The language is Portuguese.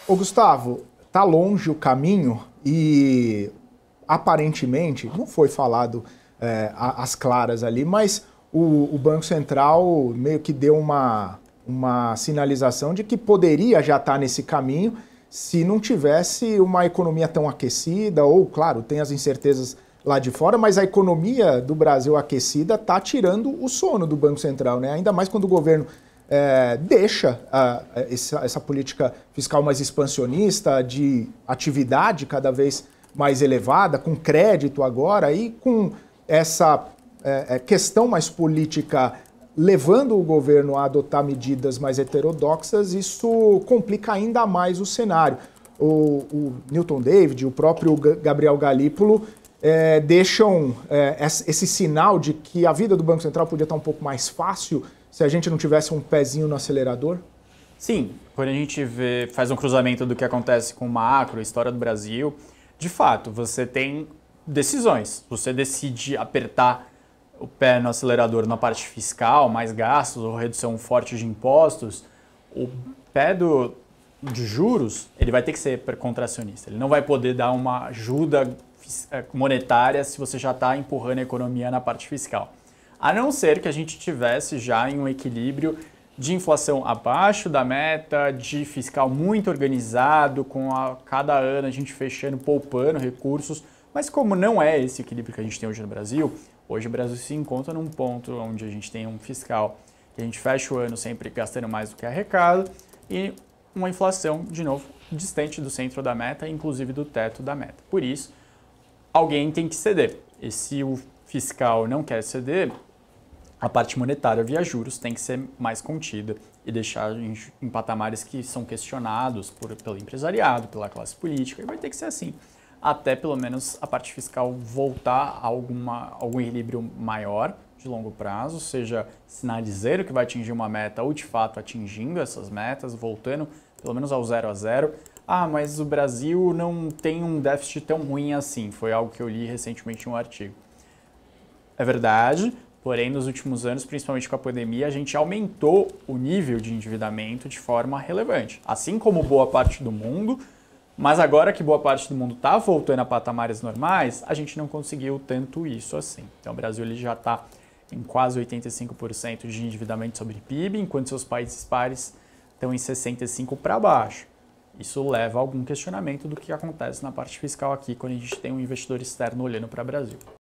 Ô Gustavo, tá longe o caminho e aparentemente, não foi falado às claras ali, mas o Banco Central meio que deu uma sinalização de que poderia já estar nesse caminho se não tivesse uma economia tão aquecida, ou, claro, tem as incertezas lá de fora, mas a economia do Brasil aquecida está tirando o sono do Banco Central, né? Ainda mais quando o governo deixa essa política fiscal mais expansionista, de atividade cada vez mais elevada, com crédito agora, e com essa questão mais política levando o governo a adotar medidas mais heterodoxas, isso complica ainda mais o cenário. O Newton David, o próprio Gabriel Galípolo deixam esse sinal de que a vida do Banco Central podia estar um pouco mais fácil se a gente não tivesse um pezinho no acelerador? Sim, quando a gente faz um cruzamento do que acontece com o macro, a história do Brasil, de fato, você tem decisões. Você decide apertar o pé no acelerador na parte fiscal, mais gastos ou redução forte de impostos, o pé de juros, ele vai ter que ser contracionista. Ele não vai poder dar uma ajuda monetária se você já está empurrando a economia na parte fiscal. A não ser que a gente tivesse já em um equilíbrio de inflação abaixo da meta, de fiscal muito organizado, cada ano a gente fechando, poupando recursos. Mas como não é esse equilíbrio que a gente tem hoje no Brasil, hoje o Brasil se encontra num ponto onde a gente tem um fiscal que a gente fecha o ano sempre gastando mais do que arrecada e uma inflação, de novo, distante do centro da meta, inclusive do teto da meta. Por isso, alguém tem que ceder. E se o fiscal não quer ceder, a parte monetária via juros tem que ser mais contida e deixar em patamares que são questionados pelo empresariado, pela classe política, e vai ter que ser assim, até pelo menos a parte fiscal voltar a algum equilíbrio maior de longo prazo, seja sinalizando que vai atingir uma meta ou de fato atingindo essas metas, voltando pelo menos ao 0 a 0. Ah, mas o Brasil não tem um déficit tão ruim assim, foi algo que eu li recentemente em um artigo. É verdade. Porém, nos últimos anos, principalmente com a pandemia, a gente aumentou o nível de endividamento de forma relevante. Assim como boa parte do mundo, mas agora que boa parte do mundo está voltando a patamares normais, a gente não conseguiu tanto isso assim. Então, o Brasil ele já está em quase 85% de endividamento sobre PIB, enquanto seus países pares estão em 65% para baixo. Isso leva a algum questionamento do que acontece na parte fiscal aqui, quando a gente tem um investidor externo olhando para o Brasil.